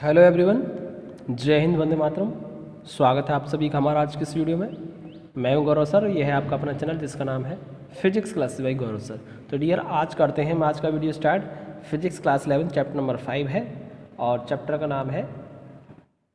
Hello everyone, जय हिंद, वंदे मातरम। स्वागत है आप सभी का हमारा आज की इस वीडियो में। मैं हूं गौरव सर, यह है आपका अपना चैनल जिसका नाम है फिजिक्स क्लासेस बाय गौरव सर। तो डियर, आज करते हैं हम आज का video start. Physics class 11 chapter number 5 है और चैप्टर का नाम है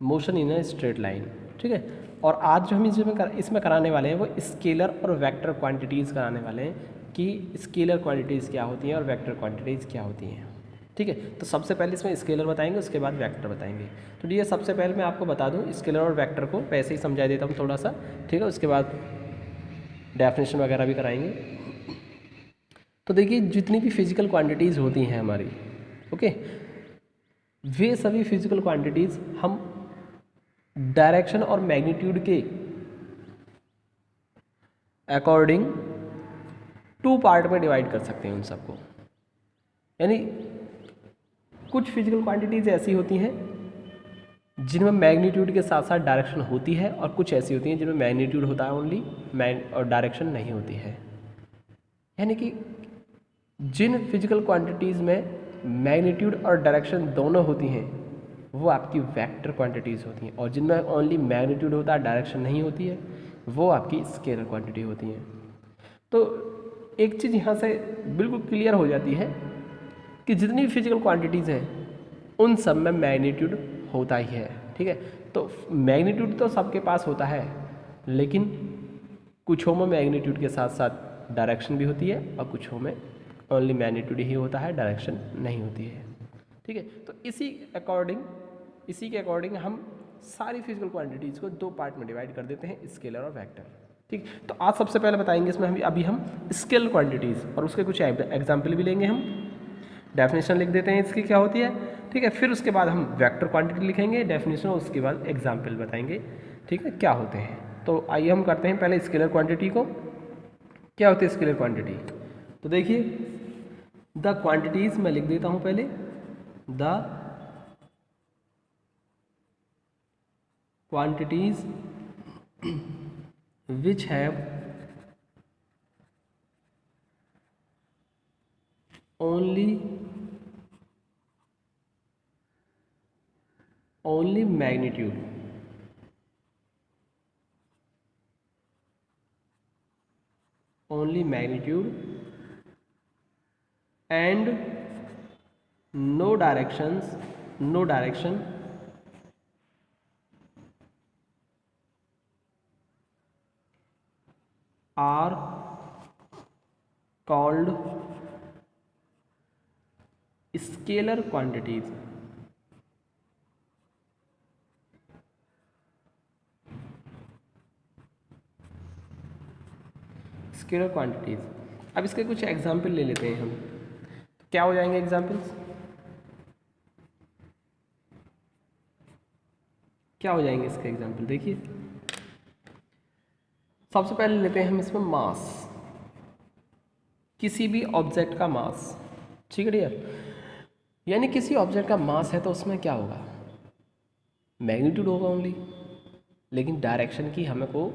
motion in a straight line. ठीक है, और आज जो हम इसमें कराने वाले हैं वो स्केलर और वेक्टर क्वांटिटीज़ कराने वाले हैं कि स्केलर क्वांटिटीज़ क्या होती हैं और वेक्टर क्वांटिटीज़ क्या होती हैं। ठीक है, तो सबसे पहले इसमें स्केलर बताएंगे, उसके बाद वेक्टर बताएंगे। तो ये सबसे पहले मैं आपको बता दूं स्केलर और वेक्टर को वैसे ही समझा देता हूँ थोड़ा सा। ठीक है, उसके बाद डेफिनेशन वगैरह भी कराएंगे। तो देखिए, जितनी भी फिजिकल क्वांटिटीज़ होती हैं हमारी, ओके, वे सभी फिजिकल क्वांटिटीज़ हम डायरेक्शन और मैग्नीट्यूड के अकॉर्डिंग टू पार्ट में डिवाइड कर सकते हैं उन सबको। यानी कुछ फिजिकल क्वांटिटीज़ ऐसी होती हैं जिनमें मैग्नीट्यूड के साथ साथ डायरेक्शन होती है और कुछ ऐसी होती हैं जिनमें मैग्नीट्यूड होता है ओनली और डायरेक्शन नहीं होती है। यानी कि जिन फिजिकल क्वांटिटीज़ में मैग्नीट्यूड और डायरेक्शन दोनों होती हैं वो आपकी वेक्टर क्वांटिटीज़ होती हैं, और जिनमें ओनली मैग्नीट्यूड होता है, डायरेक्शन नहीं होती है, वो आपकी स्केलर क्वांटिटी होती हैं। तो एक चीज़ यहाँ से बिल्कुल क्लियर हो जाती है कि जितनी भी फिजिकल क्वांटिटीज़ हैं उन सब में मैग्नीट्यूड होता ही है। ठीक है, तो मैग्नीट्यूड तो सबके पास होता है, लेकिन कुछों में मैग्नीट्यूड के साथ साथ डायरेक्शन भी होती है और कुछों में ओनली मैग्नीट्यूड ही होता है, डायरेक्शन नहीं होती है। ठीक है, तो इसी के अकॉर्डिंग हम सारी फिजिकल क्वांटिटीज़ को दो पार्ट में डिवाइड कर देते हैं, स्केलर और वेक्टर। ठीक, तो आज सबसे पहले बताएंगे इसमें हम स्केलर क्वांटिटीज़ और उसके कुछ एग्जाम्पल भी लेंगे। हम डेफिनेशन लिख देते हैं इसकी क्या होती है। ठीक है, फिर उसके बाद हम वेक्टर क्वांटिटी लिखेंगे डेफिनेशन, और उसके बाद एग्जाम्पल बताएंगे। ठीक है, क्या होते हैं। तो आइए हम करते हैं पहले स्केलर क्वांटिटी को। क्या होती है स्केलर क्वांटिटी? तो देखिए, द क्वांटिटीज मैं लिख देता हूं पहले। The quantities which have only magnitude and no direction are called scalar quantities। Scalar quantities. अब इसके कुछ एग्जाम्पल ले लेते हैं हम। तो क्या हो जाएंगे एग्जाम्पल्स? क्या हो जाएंगे इसके एग्जाम्पल? देखिए, सबसे पहले लेते हैं हम इसमें मास, किसी भी ऑब्जेक्ट का मास। ठीक है डियर, यानी किसी ऑब्जेक्ट का मास है तो उसमें क्या होगा? मैग्नीट्यूड होगा ओनली, लेकिन डायरेक्शन की हमें को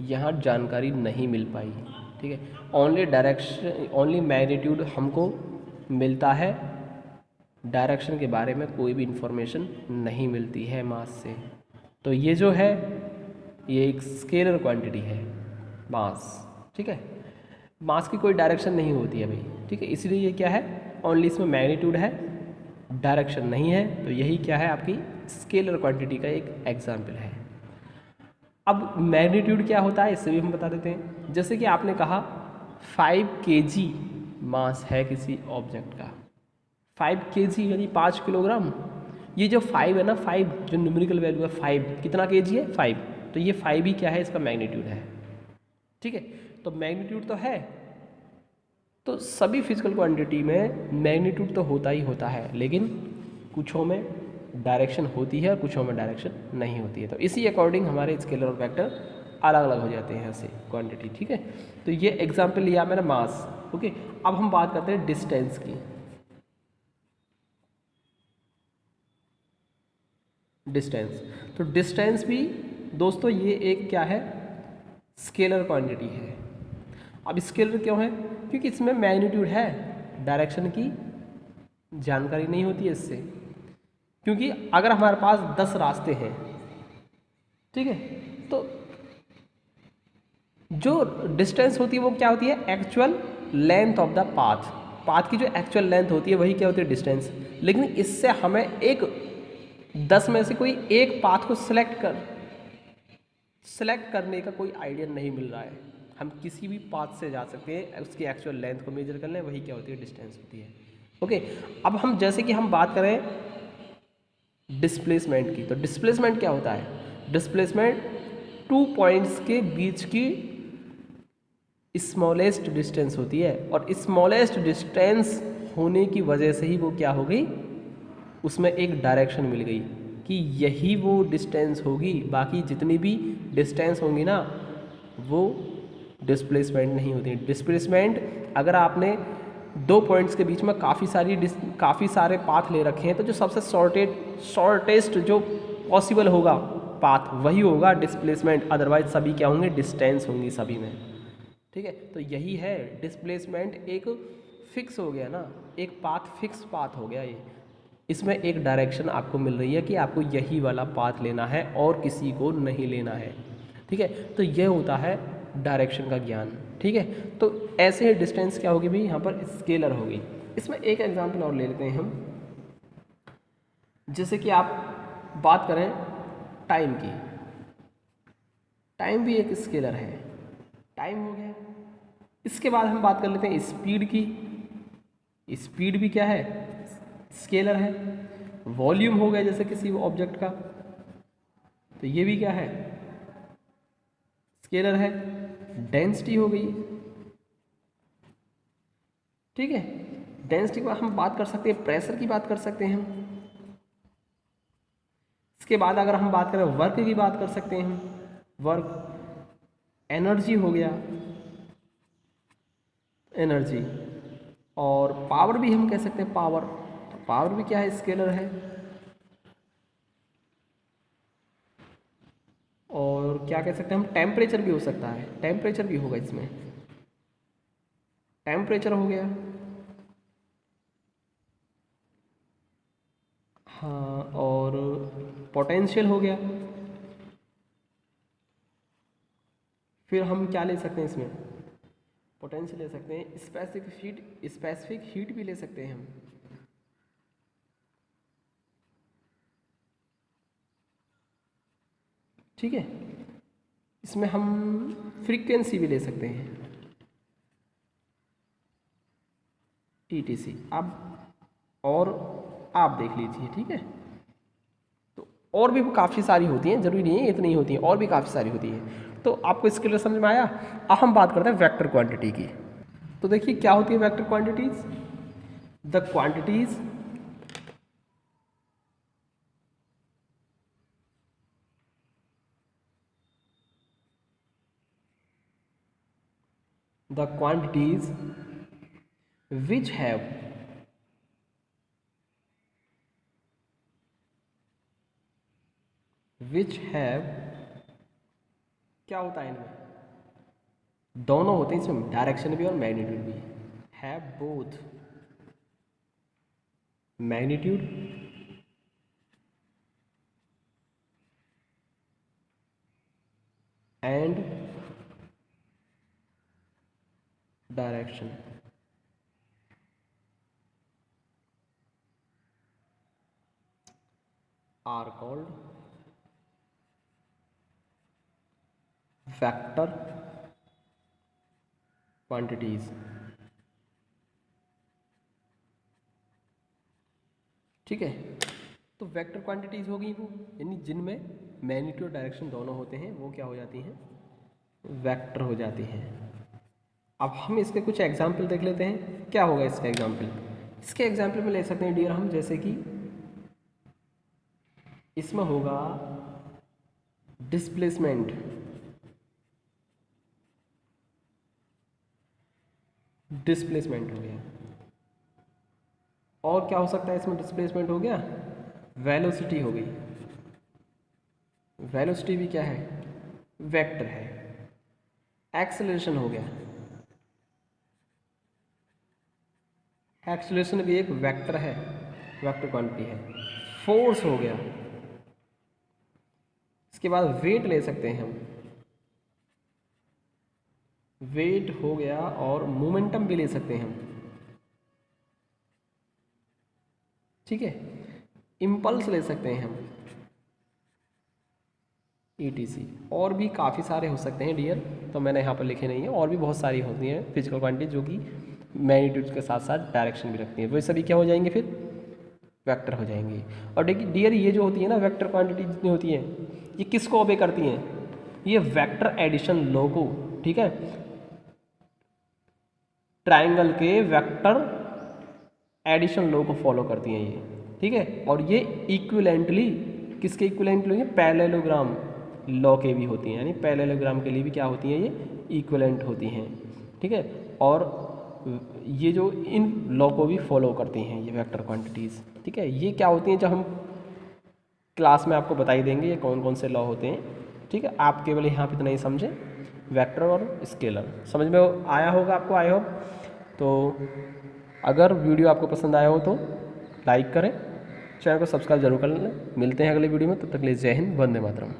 यहाँ जानकारी नहीं मिल पाई। ठीक है, ओनली मैग्नीट्यूड हमको मिलता है, डायरेक्शन के बारे में कोई भी इंफॉर्मेशन नहीं मिलती है मास से। तो ये जो है ये एक स्केलर क्वांटिटी है, मास। ठीक है, मास की कोई डायरेक्शन नहीं होती है भाई। ठीक है, इसलिए ये क्या है, ओनली इसमें मैग्नीट्यूड है, डायरेक्शन नहीं है। तो यही क्या है, आपकी स्केलर क्वांटिटी का एक एग्जाम्पल है। अब मैग्नीट्यूड क्या होता है इससे भी हम बता देते हैं। जैसे कि आपने कहा 5 kg मास है किसी ऑब्जेक्ट का, 5 kg यानी 5 किलोग्राम। ये जो 5 है ना, 5 जो न्यूमेरिकल वैल्यू है, 5 कितना kg है? 5। तो ये 5 ही क्या है, इसका मैग्नीट्यूड है। ठीक है, तो मैग्नीट्यूड तो है, तो सभी फिजिकल क्वांटिटी में मैग्नीट्यूड तो होता ही होता है, लेकिन कुछों में डायरेक्शन होती है और कुछों में डायरेक्शन नहीं होती है। तो इसी अकॉर्डिंग हमारे स्केलर और वेक्टर अलग अलग हो जाते हैं ऐसे क्वांटिटी। ठीक है, तो ये एग्जांपल लिया मैंने मास। ओके, अब हम बात करते हैं डिस्टेंस की। डिस्टेंस, तो डिस्टेंस भी दोस्तों ये एक क्या है, स्केलर क्वांटिटी है। अब स्केलर क्यों है? क्योंकि इसमें मैग्नीट्यूड है, डायरेक्शन की जानकारी नहीं होती है इससे। क्योंकि अगर हमारे पास 10 रास्ते हैं, ठीक है, तो जो डिस्टेंस होती है वो क्या होती है, actual length of the path. Path की जो एक्चुअल लेंथ होती है वही क्या होती है, डिस्टेंस। लेकिन इससे हमें एक 10 में से कोई एक पाथ को सिलेक्ट करने का कोई आइडिया नहीं मिल रहा है। हम किसी भी पाथ से जा सकते हैं, उसकी एक्चुअल लेंथ को मेजर कर लें, वही क्या होती है, डिस्टेंस होती है। ओके, अब हम जैसे कि हम बात करें डिस्प्लेसमेंट की, तो डिस्प्लेसमेंट क्या होता है, डिस्प्लेसमेंट 2 पॉइंट्स के बीच की स्मॉलेस्ट डिस्टेंस होती है, और स्मॉलेस्ट डिस्टेंस होने की वजह से ही वो क्या हो गई, उसमें एक डायरेक्शन मिल गई कि यही वो डिस्टेंस होगी, बाकी जितनी भी डिस्टेंस होंगी ना वो डिस्प्लेसमेंट नहीं होती। डिस्प्लेसमेंट अगर आपने 2 पॉइंट्स के बीच में काफ़ी सारे पाथ ले रखे हैं, तो जो सबसे शॉर्टेस्ट जो पॉसिबल होगा पाथ वही होगा डिस्प्लेसमेंट, अदरवाइज सभी क्या होंगे, डिस्टेंस होंगी सभी में। ठीक है, तो यही है डिस्प्लेसमेंट, एक फिक्स हो गया ना, एक पाथ फिक्स पाथ हो गया ये। इसमें एक डायरेक्शन आपको मिल रही है कि आपको यही वाला पाथ लेना है और किसी को नहीं लेना है। ठीक है, तो ये होता है डायरेक्शन का ज्ञान। ठीक है, तो ऐसे ही डिस्टेंस क्या होगी भाई, यहाँ पर स्केलर होगी। इसमें एक एग्जांपल और ले लेते हैं हम, जैसे कि आप बात करें टाइम की। टाइम भी एक स्केलर है, टाइम हो गया। इसके बाद हम बात कर लेते हैं स्पीड की। स्पीड भी क्या है, स्केलर है। वॉल्यूम हो गया जैसे किसी ऑब्जेक्ट का, तो ये भी क्या है, स्केलर है। डेंसिटी हो गई, ठीक है। डेंसिटी के बाद हम बात कर सकते हैं, प्रेशर की बात कर सकते हैं हम। इसके बाद अगर हम बात करें वर्क की बात कर सकते हैं हम, वर्क। एनर्जी हो गया, एनर्जी। और पावर भी हम कह सकते हैं, पावर। तो पावर भी क्या है, स्केलर है। और क्या कह सकते हैं हम, टेम्परेचर भी हो सकता है, टेम्परेचर भी होगा इसमें, टेम्परेचर हो गया। हाँ, और पोटेंशियल हो गया। फिर हम क्या ले सकते हैं इसमें, पोटेंशियल ले सकते हैं, स्पेसिफिक हीट भी ले सकते हैं हम। ठीक है, इसमें हम फ्रीक्वेंसी भी ले सकते हैं, ETC। अब और आप देख लीजिए, ठीक है। तो और भी काफ़ी सारी होती हैं, जरूरी नहीं है इतनी ही होती हैं, और भी काफ़ी सारी होती हैं। तो आपको इसके लिए समझ में आया। अब हम बात करते हैं वेक्टर क्वांटिटी की। तो देखिए क्या होती है vector quantities, the quantities which have क्या होता है इनमें, दोनों होते हैं इसमें, डायरेक्शन भी और मैग्नीट्यूड भी। Have both magnitude and direction. Are called vector quantities. ठीक है, तो वेक्टर क्वांटिटीज होगी वो, यानी जिनमें मैग्नीट्यूड और डायरेक्शन दोनों होते हैं, वो क्या हो जाती हैं, वेक्टर हो जाती हैं। अब हम इसके कुछ एग्जाम्पल देख लेते हैं, क्या होगा इसका एग्जाम्पल। इसके एग्जाम्पल में ले सकते हैं डियर हम, जैसे कि इसमें होगा डिस्प्लेसमेंट, डिस्प्लेसमेंट हो गया। और क्या हो सकता है इसमें, डिस्प्लेसमेंट हो गया, वेलोसिटी हो गई। वेलोसिटी भी क्या है, वेक्टर है। एक्सेलरेशन हो गया, एक्सेलरेशन भी एक वेक्टर है, वेक्टर क्वांटिटी है। फोर्स हो गया, इसके बाद वेट ले सकते हैं हम, वेट हो गया, और मोमेंटम भी ले सकते हैं हम, ठीक है, इम्पल्स ले सकते हैं हम, ETC। और भी काफ़ी सारे हो सकते हैं डियर, तो मैंने यहाँ पर लिखे नहीं है, और भी बहुत सारी होती हैं फिजिकल क्वांटिटी जो कि मैग्नीट्यूड के साथ साथ डायरेक्शन भी रखती हैं, वो सभी क्या हो जाएंगे फिर वेक्टर हो जाएंगे। और देखिए डियर ये जो होती है ना वेक्टर क्वांटिटी जितनी होती है ये किसको ओबे करती हैं, ये वेक्टर एडिशन लॉ को, ठीक है, ट्राइंगल के वेक्टर एडिशन लॉ को फॉलो करती हैं ये, ठीक है। और ये इक्विवेलेंटली किसके इक्विवेलेंटली होंगे, पैरेललोग्राम लॉ के भी होती हैं, यानी पैरेललोग्राम के लिए भी क्या होती हैं ये इक्विवेलेंट होती हैं, ठीक है। और ये जो इन लॉ को भी फॉलो करती हैं ये वेक्टर क्वांटिटीज़, ठीक है। ये क्या होती हैं जब हम क्लास में आपको बताई देंगे ये कौन कौन से लॉ होते हैं, ठीक है। आप केवल यहाँ पे इतना ही समझें, वेक्टर और स्केलर समझ में आया होगा आपको, आई होप। तो अगर वीडियो आपको पसंद आया हो तो लाइक करें, चैनल को सब्सक्राइब जरूर कर लें। मिलते हैं अगले वीडियो में, तब तक के लिए जय हिंद, वंदे मातरम।